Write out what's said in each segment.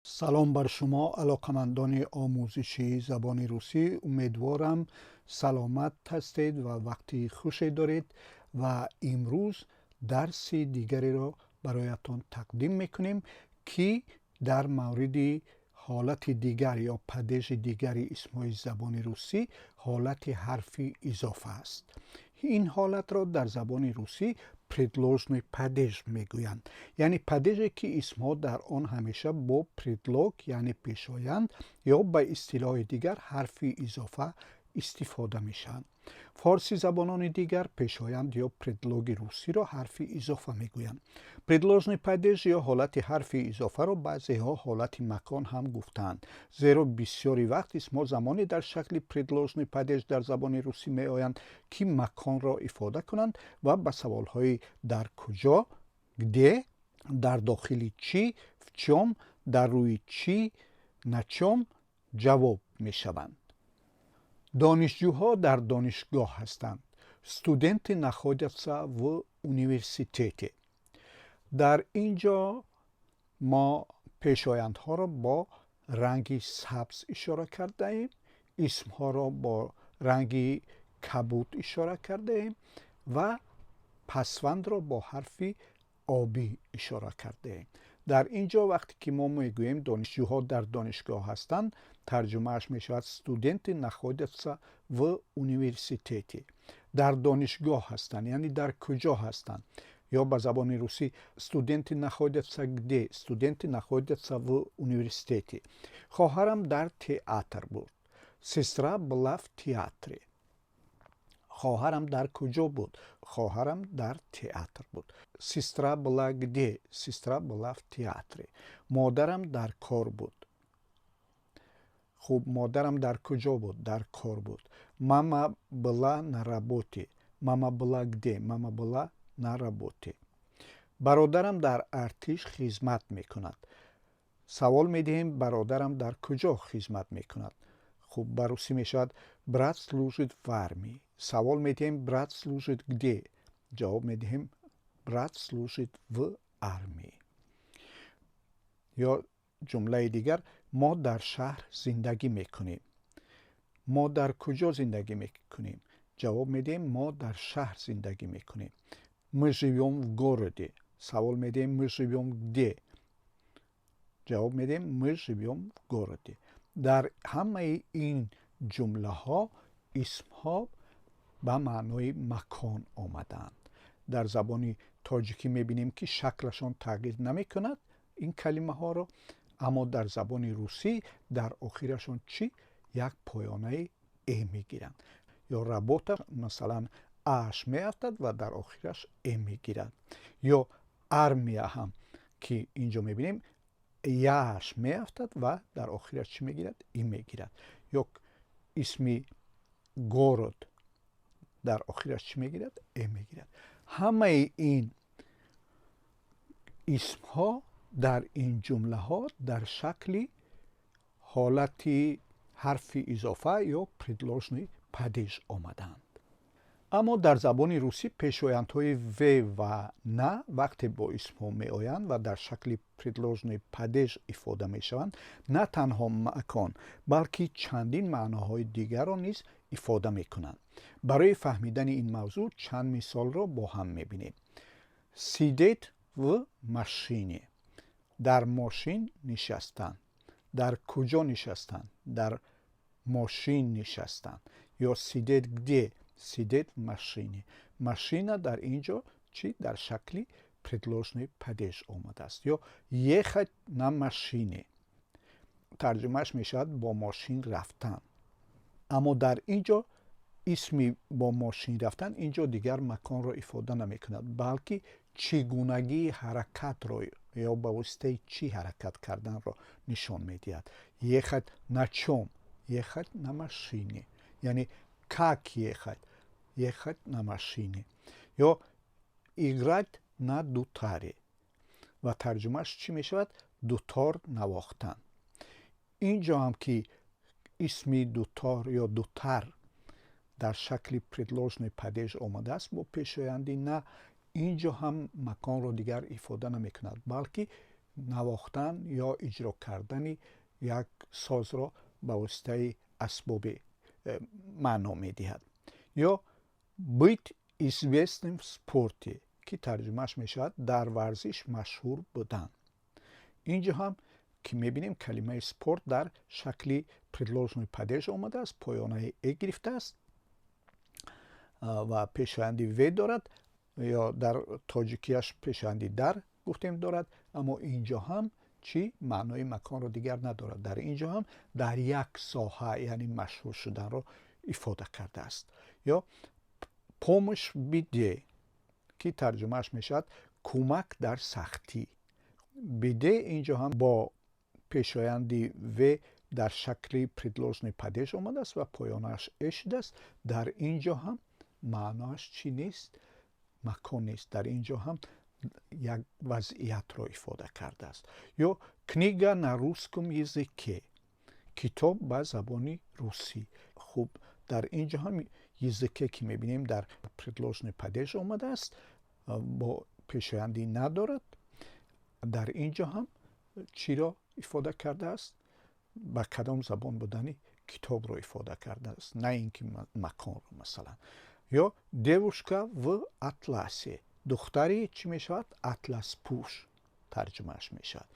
سلام بر شما علاقمندان آموزش زبان روسی. امیدوارم سلامت هستید و وقتی خوشی دارید و امروز درس دیگری را برایتان تقدیم میکنیم که در مورد حالت دیگر یا پدیش دیگری اسمهای زبان روسی حالت حرفی اضافه است. این حالت را در زبان روسی پردلوژنی پدیش میگویند، یعنی پدیشی که اسمها در آن همیشه با پردلوگ یعنی پیشایند یا به اصطلاح دیگر حرفی اضافه استفاده میشن. فارسی زبانان دیگر پیشایند یا پردلوگ روسی را حرفی اضافه میگویند. پردلوژنی پدیش یا حالت حرفی اضافه را بعضی ها حالت مکان هم گفتند، زیرا بسیاری وقت اسمها زمانی در شکل پردلوژنی پدیش در زبان روسی می آیند که مکان را افاده کنند و به سوال های در کجا، گده، در داخل چی، в чем, در روی چی، на чем جواب می شوند. دانشجوها در دانشگاه هستند. студенты находятся в университете. در اینجا ما پیشایندها را با رنگ سبز اشاره کرده ایم، اسمها را با رنگ کبود اشاره کرده ایم و پسوند را با حرف آبی اشاره کرده ایم. در اینجا وقتی که ما میگوییم دانشجوها در دانشگاه هستند، ترجمهش می شود студенты находятся в университете. در دانشگاه هستند یعنی در کجا هستند. یا به زبان روسی студенты находятся где, студенты находятся в университете. خواهرم در تئاتر بود. сестра была в театре. خواهرم در کجا بود؟ خواهرم در تئاتر بود. сестра была где? сестра была в театре. مادرم در کار بود. خب مادرم در کجا بود؟ در کار بود. мама была на работе. мама была где? мама была на работе. برادرم در ارتش خدمت میکند. سوال میدهیم برادرم در کجا خدمت میکند؟ خب بر روسی میشود брат служит в армии. سوال میدهیم брат служит где؟ جواب میدهیم брат служит в армии. یا جمله دیگر ما در شهر زندگی میکنیم. ما در کجا زندگی میکنیم؟ جواب میدیم ما در شهر زندگی میکنیم. мы живем в городе. سوال میدیم мы живем где؟ جواب میدیم мы живем в городе. در همه این جمله ها اسم ها به معنای مکان آمدند. در زبان تاجیکی میبینیم که شکلشان تغییر نمی کند این کلمه ها را، اما در زبان روسی در آخرشان چی؟ یک پایانه ای میگیرند. یا رابطه مثلا اش میافتد و در آخرش ای میگیرد. یا ارمیا هم که اینجا میبینیم یاش میافتد و در آخرش چی میگیرد؟ ای میگیرد. یا اسم گورد در آخرش چی میگیرد؟ ای میگیرد. همه این اسم ها در این جمله ها در شکل حالت حرف اضافه یا پردلوژنی پدیش آمدند. اما در زبان روسی پیشایندهای و و نه وقتی با اسم ها می آیند و در شکل پردلوژنی پدیش افاده می شوند، نه تنها مکان بلکه چندین معناهای دیگر را نیز افاده می کنند. برای فهمیدن این موضوع چند مثال را با هم می بینیم. سیدت و ماشینه. در ماشین نشستن. در کجا نشستن؟ در ماشین نشستن. یا سیدت گده؟ سیدت ماشینه. ماشینا در اینجا چی؟ در شکلی پردلوژنی پدیش آمده است. یا ехать на машине. ترجمهش می شود با ماشین رفتن. اما در اینجا اسمی با ماشین رفتن اینجا دیگر مکان را افاده نمی کند، بلکه چگونگی حرکت را یا با واسطه چی حرکت کردن را نشان می دهد. ехать на чем? ехать на машине. یعنی как ехать? ехать на машине. یا играть на дутаре. و ترجمهش چی می شود؟ دوتار نواختن. اینجا هم که اسمی دوتار یا دوتر در شکل پردلوژنی پدیش آمده است با پیشایندی نه، اینجا هم مکان را دیگر افاده نمی کند، بلکه навохтан ё иҷро кардани як созро ба воситаи асбоби маъно медиҳад. ё быть известным в спорте, ки тарҷумааш мешавад дар варзиш машҳур будан. инҷо ҳам ки мебинем калимаи спорт дар шакли предложной падеж омадааст, поёнаи «э» гирифтааст ва пешоянди «в» дорад, ё дар тоҷикияш пешоянди «дар» гуфтем дорад, аммо инҷо ҳам чӣ маънои маконро дигар надорад. дар инҷо ҳам дар як соҳа, яъне машҳур шуданро ифода кардааст. ё помощь в беде, ки тарҷумааш мешавад кӯмак дар сахтӣ. беде инҷо ҳам бо пешоянди «в» дар шакли предложной падеж омадааст ва поёнааш «э» шудааст. дар инҷо ҳам маъноаш чӣ нест? макон нест. дар инҷо ҳам як вазъиятро ифода кардааст. ё книга на русском языке, китоб ба забони русӣ. хуб, дар инҷо ҳам языке ки мебинем дар предложной падеж омадааст, бо пешоянди надорад. дар инҷо ҳам чиро ифода кардааст? ба кадом забон будани китобро ифода кардааст, на ин ки маконро. масалан, ё девушка в атласе, духтари чӣ мешавад? атласпӯш тарҷумааш мешавад.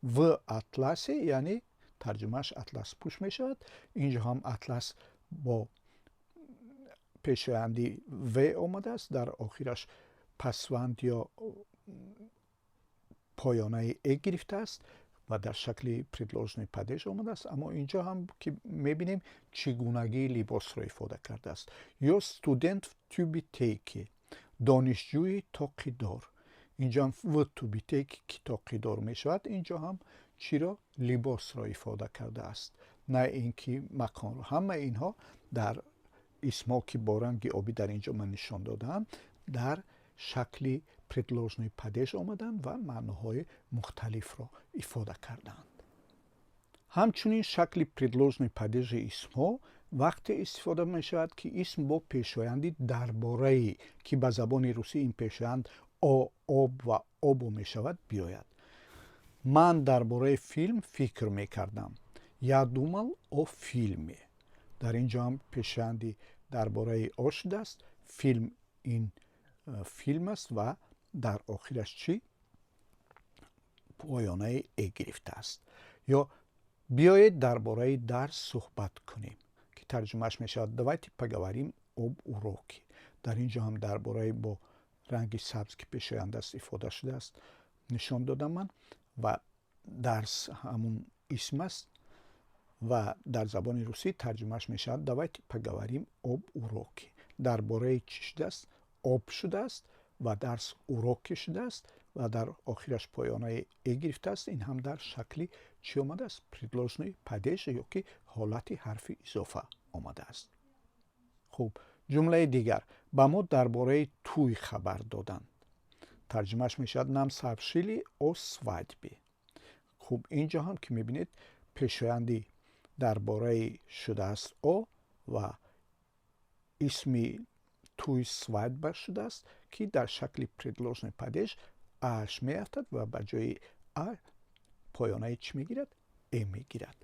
в атласе яъне тарҷумааш атласпӯш мешавад. инҷо ҳам атлас бо пешоянди «в» омадааст, дар охираш пасванд ё поёнаи «э» гирифтааст ва дар шакли предложной падеж омадааст. аммо инҷо ҳам ки мебинем чӣ гунагии либосро ифода кардааст. ё студент в тюбетейке, донишҷӯи тоқидор. инҷо ҳам в тюбетейке ки тоқидор мешавад. инҷо ҳам чиро? либосро ифода кардааст, на ин ки маконро. ҳамаи инҳо дар исмҳо ки бо ранги обӣ дар инҷо ман нишон додаам, дар шакли предложной падеж омаданд ва маъноҳои мухталифро ифода карданд. ҳамчунин шакли предложной падежи исмҳо вақте истифода мешавад ки исм бо пешоянди дарбораи, ки ба забони русӣ ин пешоянд об ва обу мешавад, биёяд. ман дар бораи филм фикр мекардам. Я думал о филме. дар инҷо ҳам пешоянди дар бораи о шудааст. филм ин филм аст ва дар охираш чӣ? поёнаи «э» гирифтааст. ё биёед дар бораи дарс суҳбат кунем, ки тарҷумааш мешавад давайте поговорим об уроке. дар инҷо ҳам дар бораи бо ранги сабз ки пешоянд аст ифода шудааст, нишон додам ман. ва дарс ҳамун исм аст ва дар забони русӣ тарҷумааш мешавад давайте поговорим об уроке. дар бораи чӣ шудааст? об шудааст ва дарс уроке шудааст ва дар охираш поёнаи «э» гирифтааст. ин ҳам дар шакли чӣ омадааст? предложной падеж ё ки ҳолати ҳарфи изофа омадааст. хуб, ҷумлаи дигар. ба мо дар бораи тӯй хабар доданд. тарҷумааш мешавад нам сообщили о свадьбе. хуб, инҷо ҳам ки мебинед пешоянди дар бораи шудааст о ва исми тӯй свадьба шудааст, ки дар шакли предложной падеж аш меафтад ва ба ҷои а поёнаи чӣ мегирад? «э» мегирад.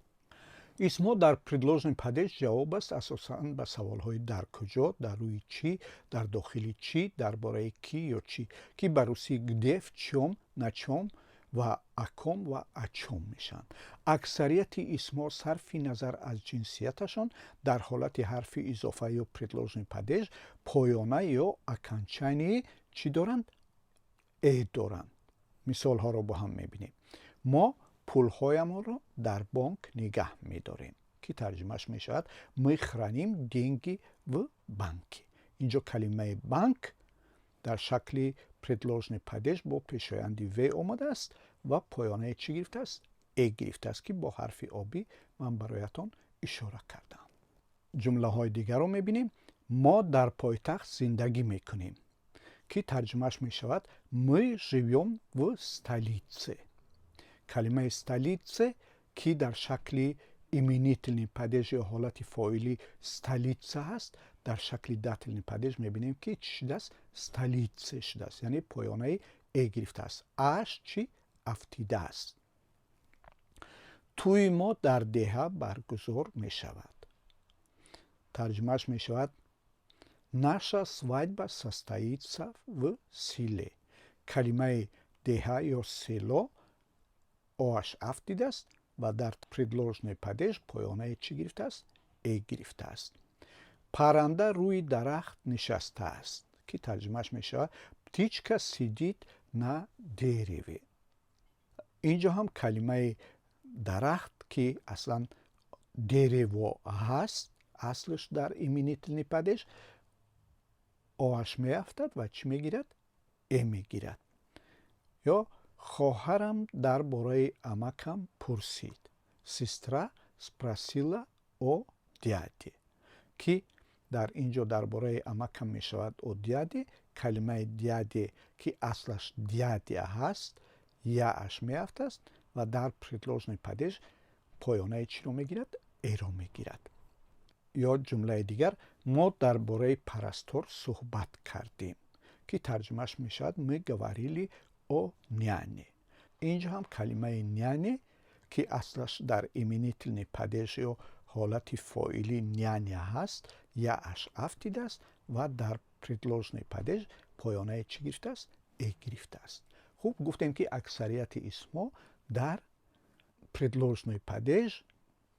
исмҳо дар предложной падеж ҷавоб аст асосан ба саволҳои дар куҷо, дар рӯи чӣ, дар дохили чӣ, дар бораи кӣ ё чӣ, ки ба русӣ где, в чём, на чём ва о ком ва о чём мешаванд. аксарияти исмҳо сарфи назар аз ҷинсияташон дар ҳолати ҳарфи изофа ё предложной падеж поёна ё окончании чӣ доранд? «э» доранд. мисолҳоро бо ҳам мебинем. мо пулҳоямонро дар бонк нигаҳ медорем, ки тарҷумааш мешавад мы храним деньги в банке. инҷо калимаи банк дар шакли предложной падеж бо пешоянди «в» омадааст ва поёнаи чӣ гирифтааст? «э» гирифтааст, ки бо ҳарфи обӣ ман бароятон ишора кардам. ҷумлаҳои дигарро мебинем. мо дар пойтахт зиндагӣ мекунем, ки тарҷумааш мешавад мы живем в столице. калимаи столице ки дар шакли именительный падеж ё ҳолати фоили столица ҳаст, дар шакли дательный падеж мебинем ки чӣ шудааст? столице шудааст, яъне поёнаи «э» гирифтааст. аш чӣ? афтида аст. Тӯи мо дар деҳа баргузор мешавад. Тарҷимааш мешавад: наша свадьба состоится в селе. Калимаи деҳа ё село оаш афтидааст ва дар предложный падеж поёнаи чӣ гирифтааст? Э гирифтааст. Парранда рӯи дарахт нишастааст, ки тарҷимааш мешавад: птичка сидит на дереве. Инҷо ҳам калимаи дарахт, ки аслан дерево ҳаст, аслаш дар именительный падеж оаш меафтад ва чӣ мегирад? Э мегирад. ё хоҳарам дар бораи амакам пурсид. Сестра спросила о дяде. Ки дар инҷо дар бораи амакам мешавад о дяде. Калимаи дяде, ки аслаш дядя ҳаст, яаш меафтаст ва дар предложный падеж поёнаи чиро мегирад? Эро мегирад. ё ҷумлаи дигар: мо дар бораи парастор суҳбат кардем, ки тарҷимааш мешавад: мы говорили о няне. Инҷо ҳам калимаи няне, ки аслаш дар именительный падеж ё ҳолати фоили няня ҳаст, яаш афтидааст ва дар предложный падеж поёнаи чӣ гирифтааст? Э гирифтааст. хуб, гуфтем, ки аксарияти исмҳо дар предложный падеж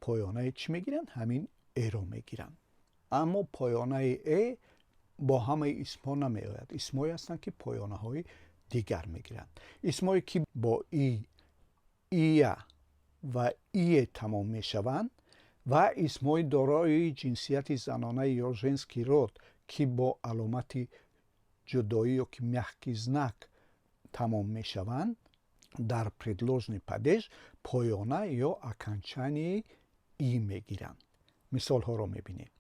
поёнаи чӣ мегиранд? Ҳамин эро мегиранд. аммо поёнаи э бо ҳамаи исмҳо намеояд. исмҳое ҳастанд, ки поёнаҳои дигар мегиранд. исмҳое, ки бо и, ия ва ие тамом мешаванд ва исмҳои дорои ҷинсияти занона ё женский род, ки бо аломати ҷудоӣ ё ки мягкий знак тамом мешаванд, дар предложный падеж поёна ё окончанияи и мегиранд. мисолҳоро мебинем.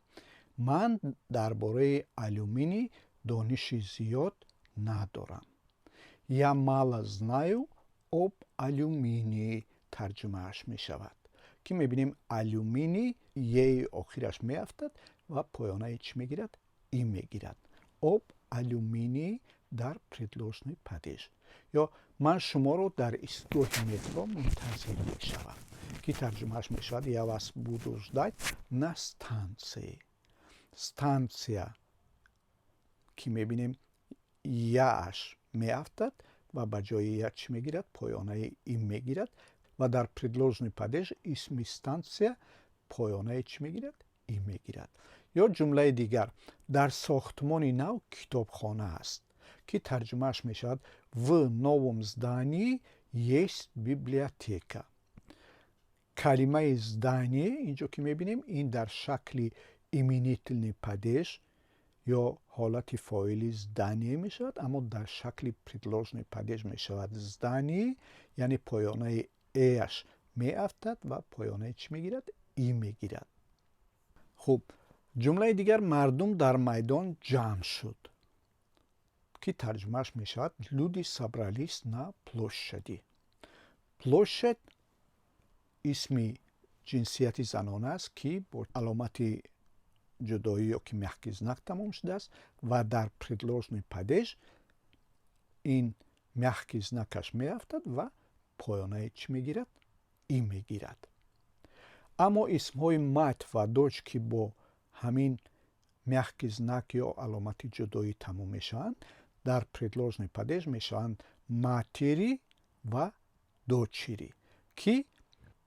ман дар бораи алюминий дониши зиёд надорам. Я мало знаю об алюминии тарҷимааш мешавад. Ки мебинем алюминий еи охираш меафтад ва поёнаи чӣ мегирад? И мегирад. об алюминии дар предложный падеж. ё ман шуморо дар истгоҳи метро мунтазир мешавам. Ки тарҷимааш мешавад: я вас буду ждать на станции. станция, ки мебинем яаш меафтад ва ба ҷои я чӣ мегирад? Поёнаи и мегирад ва дар предложный падеж исми станция поёнаи чӣ мегирад? И мегирад. ё ҷумлаи дигар: дар сохтмони нав китобхона аст, ки тарҷимааш мешавад: в новом здании есть библиотека. калимаи здание, инҷо ки мебинем, ин дар шакли именительный падеж ё ҳолати фоили здание мешавад, аммо дар шакли предложный падеж мешавад здание, яъне поёнаи эаш меафтад ва поёнаи чӣ мегирад? И мегирад. хуб, ҷумлаи дигар: мардум дар майдон ҷамъ шуд, ки тарҷимааш мешавад: люди собрались на площади. площад исми ҷинсияти занона аст, ки бо аломати ҷудоӣ ё ки мягкий знак тамом шудааст ва дар предложный падеж ин мягкий знакаш меафтад ва поёнаи чӣ мегирад? И мегирад. аммо исмҳои мат ва доч, ки бо ҳамин мягкий знак ё аломати ҷудоӣ тамом мешаванд, дар предложный падеж мешаванд матери ва дочери, ки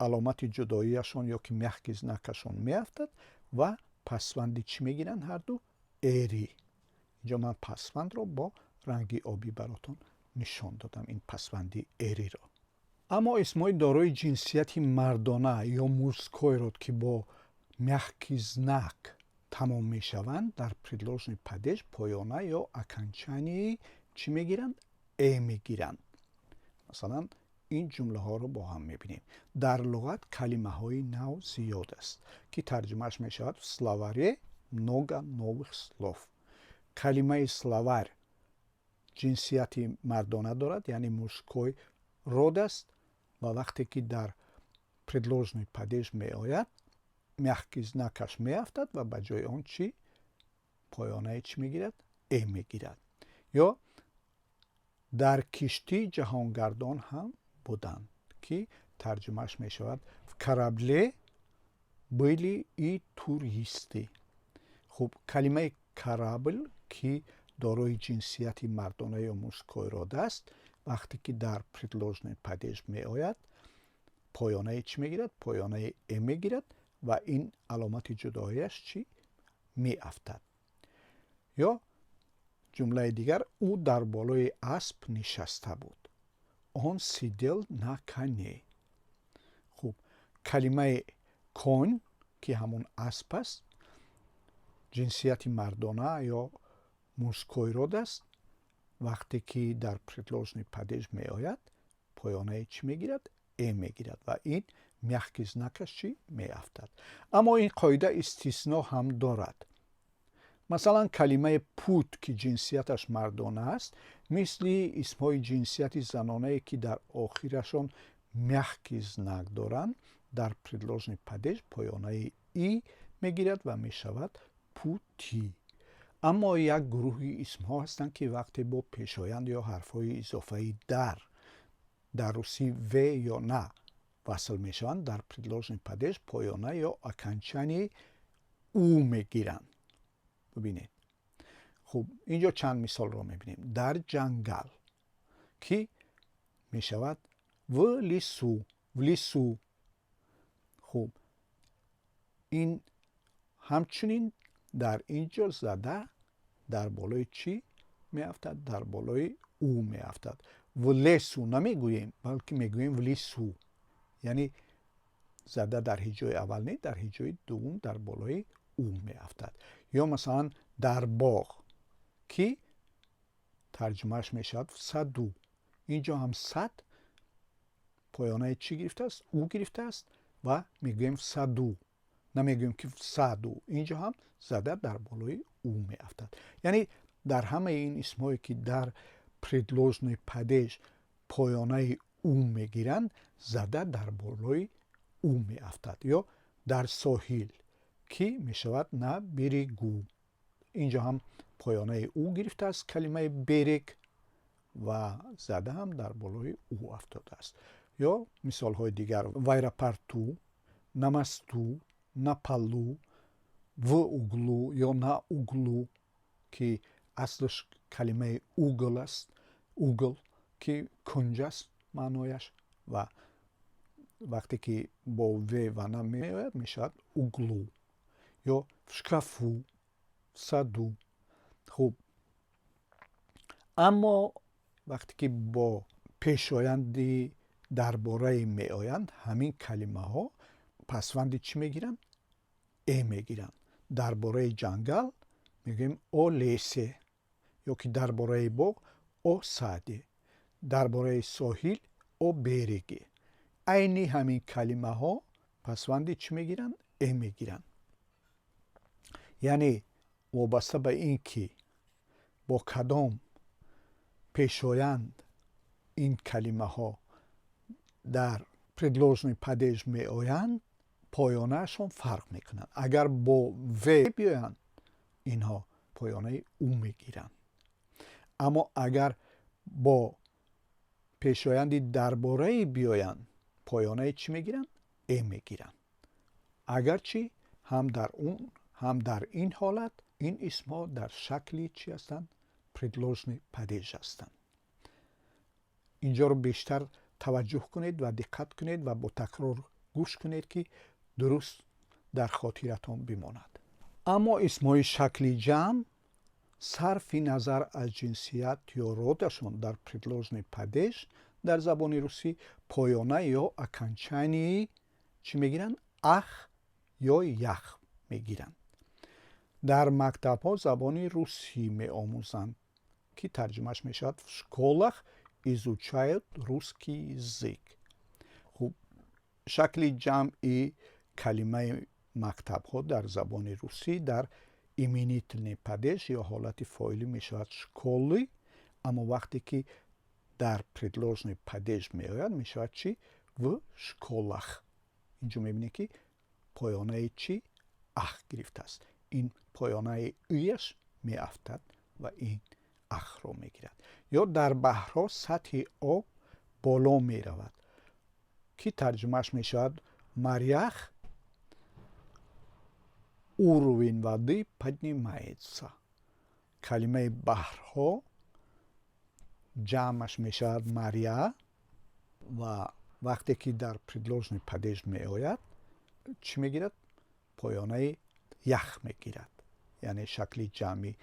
аломати ҷудоиашон ё ки мягкий знакашон меафтад ва пасванди чӣ мегиранд? ҳарду эри. инҷо ман пасвандро бо ранги обӣ баротон нишон додам, ин пасванди эриро. аммо исмҳои дорои ҷинсияти мардона ё мужскойро, ки бо мягкий знак тамом мешаванд, дар предложный падеж поёна ё окончанияи чӣ мегиранд? Э мегиранд. масалан, ин ҷумлаҳоро бо ҳам мебинем. дар луғат калимаҳои нав зиёд аст, ки тарҷимааш мешавад: в словаре много новых слов. калимаи словар ҷинсияти мардона дорад, яъне мужской род аст ва вақте ки дар предложный падеж меояд, мягкий знакаш меафтад ва ба ҷои он чӣ? поёнаи чӣ мегирад? Э мегирад. ё дар киштии ҷаҳонгардон ҳам буданд ки тарҷумааш мешавад в корабле были и туристи. хуб калимаи карабл ки дорои ҷинсияти мардона ё мужскои аст вақте ки дар предложный падеж меояд поёнаи чӣ мегирад? Поёнаи э мегирад ва ин аломати ҷудоияш чӣ? Меафтад. ё ҷумлаи дигар ӯ дар болои асп нишаста буд. Он сидел на коне. хуб калимаи кон ки ҳамон асп аст ҷинсияти мардона ё мужской род аст. вақте ки дар предложный падеж меояд поёнаи чӣ мегирад? Э мегирад ва ин мягкий знакаш чӣ? Меафтад. аммо ин қоида истисно ҳам дорад. масалан калимаи пут ки ҷинсияташ мардона аст мисли исмҳои ҷинсияти занонае ки дар охирашон мягкий знак доранд дар предложный падеж поёнаи и мегирад ва мешавад пути. аммо як гурӯҳи исмҳо ҳастанд ки вақте бо пешоянд ё ҳарфҳои изофаи дар русӣ в ё на васл мешаванд дар предложный падеж поёна ё окончанияи у мегиранд. бубинед. хуб инҷо чанд мисолро мебинем. дар ҷангал ки мешавад в лису. хуб ин ҳамчунин дар инҷо зада дар болои чӣ меафтад? дар болои ӯ меафтад. в лесу намегӯем, балки мегӯем в лису. яъне зада дар ҳиҷои аввал не, дар ҳиҷои дуввум дар болои ӯ меафтад. ё масалан дар боғ ки тарҷумааш мешавад в саду. инҷо ҳам сад поёнаи чӣ гирифтааст? ӯ гирифтааст ва мегӯем в саду. намегӯем ки в саду. инҷо ҳам зада дар болои ӯ меафтад. яъне дар ҳамаи ин исмҳое ки дар предложный падеж поёнаи ӯ мегиранд зада дар болои ӯ меафтад. ё дар соҳил ки мешавад на берегу. инҷо ҳам поёнаи ӯ гирифтааст калимаи берег ва зада ҳам дар болои ӯ афтодааст. ё мисолҳои дигар в аэропорту, на мосту, на полу, в углу ё на углу ки аслаш калимаи угл аст. угл ки кунҷаст маънояш ва вақте ки бо в ва на меояд мешавад углу. ё в шкафу, в саду. хуб аммо вақте ки бо пешоянди дарбораи меоянд ҳамин калимаҳо пасванди чӣ мегиранд? Э мегиранд. дар бораи ҷангал мегӯем о лесе ё ки дар бораи боғ о саде. дар бораи соҳил о береге. айни ҳамин калимаҳо пасванди чӣ мегиранд? Э мегиранд. яъне вобаста ба ин ки бо кадом пешоянд ин калимаҳо дар предложный падеж меоянд поёнаашон фарқ мекунанд. агар бо в биёянд инҳо поёнаи ӯ мегиранд. аммо агар бо пешоянди дарбораи биёянд поёнаи чӣ мегиранд? Э мегиранд. агарчи ҳам дар он ҳам дар ин ҳолат ин исмҳо дар шакли чӣ ҳастанд? предложный падеж ҳастанд. инҷоро бештар таваҷҷӯҳ кунед ва диққат кунед ва бо такрор гӯш кунед ки дуруст дар хотиратон бимонад. аммо исмҳои шакли ҷамъ сарфи назар аз ҷинсият ё родашон дар предложный падеж дар забони русӣ поёна ё окончанияи чӣ мегиранд? ах ё ях мегиранд. дар мактабҳо забони русӣ меомӯзанд ки тарҷумааш мешавад в школах изучают русский язык. хуб шакли ҷамъи калимаи мактабҳо дар забони русӣ дар именительный падеж ё ҳолати фоилӣ мешавад школы. аммо вақте ки дар предложный падеж меояд мешавад чӣ? в школах. инҷо мебинем ки поёнаи чӣ? ах гирифтааст. ин поёнаи ыяш меафтад ва ин ахро мегирад. ё дар баҳрҳо сатҳи об боло меравад. که ترجمهش می شود мариях уровень воды поднимается. کلمه بحرها جمعش می شود мария و وقتی که در предложный падеж می آید چی می گیرد؟ پایانه یخ می گیرد. یعنی شکل جمعی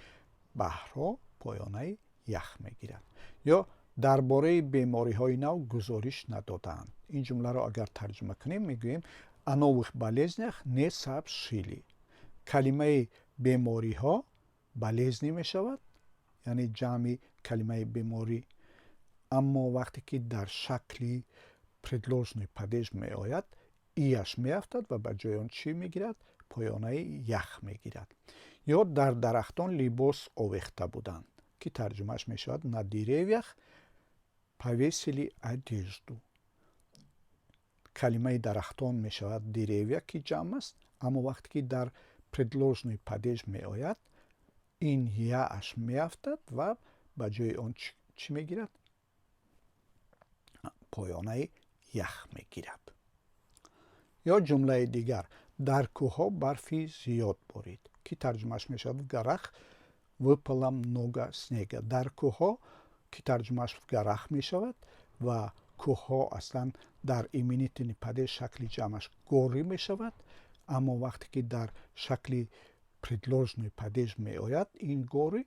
بحرها پایانه یخ می گیرد. یا درباره بیماری های نو گزارش ندادند. این جمله را اگر ترجمه کنیم میگوییم о новых болезнях не сообщили. کلمه بیماری ها болезни می شود، یعنی جمع کلمه بیماری، اما وقتی که در شکل предложный падеж می آید ایش می افتد و به جای آن چی می گیرد؟ پایانه یخ می گیرد. یا در درختان لباس آویخته بودند که ترجمهش می شود на деревьях повесили одежду. کلمه درختان می شود دریویا که جمع است، اما وقتی که در предложный падеж می آید این یاش می افتد و به جای آن چی می گیرد؟ پایانه یخ می گیرد. یا جمله دیگر در کوه برفی زیاد بارید که ترجمهش می شود в горах выпало много снега. در کوه که ترجمهش в горах می شود و کوه اصلا در ایمنیتنی падеж شکل جمعش گوری می شود، اما وقتی که در شکل предложный падеж می آید این گوری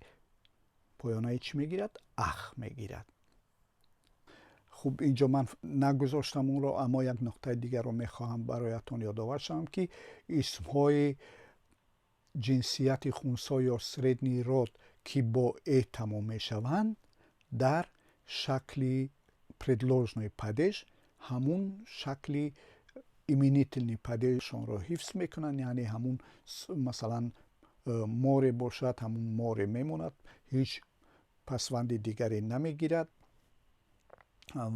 پایانه چی می گیرد؟ اخ می گیرد. خب اینجا من نگذاشتم اون رو، اما یک نکته دیگر رو می خواهم برایتون یادآور شوم که اسم های جنسیت خونسا یا سредний род که با ای تمام می شوند در شکل предложный падеж همون شکل ایمنیتلنی падежشون رو حفظ میکنن، یعنی همون مثلا مور باشد همون مور میموند، هیچ پسوند دیگری نمیگیرد،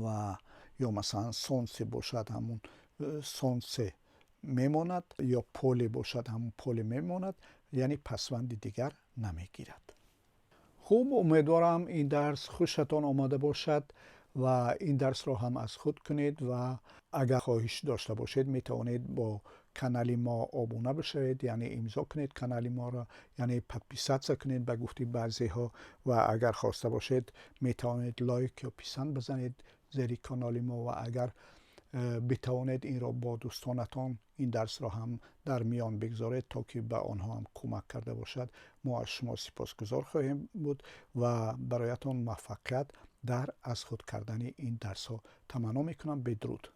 و یا مثلا سونسه باشد همون سونسه میموند، یا پول باشد همون پول میموند، یعنی پسوند دیگر نمیگیرد. خوب، امیدوارم این درس خوشتان آمده باشد و این درس را هم از خود کنید و اگر خواهش داشته باشید می توانید با کانال ما ابونه بشوید، یعنی امضا کنید کانال ما را، یعنی подписаться کنید به گفته بعضی ها، و اگر خواسته باشید می توانید لایک یا پسند بزنید زیر کانال ما، و اگر بتوانید این را با دوستانتان این درس را هم در میان بگذارید تا که به آنها هم کمک کرده باشد. ما از شما سپاسگزار خواهیم بود و برایتان موفقیت در از خود کردن این درس ها تمنا میکنم. بدرود.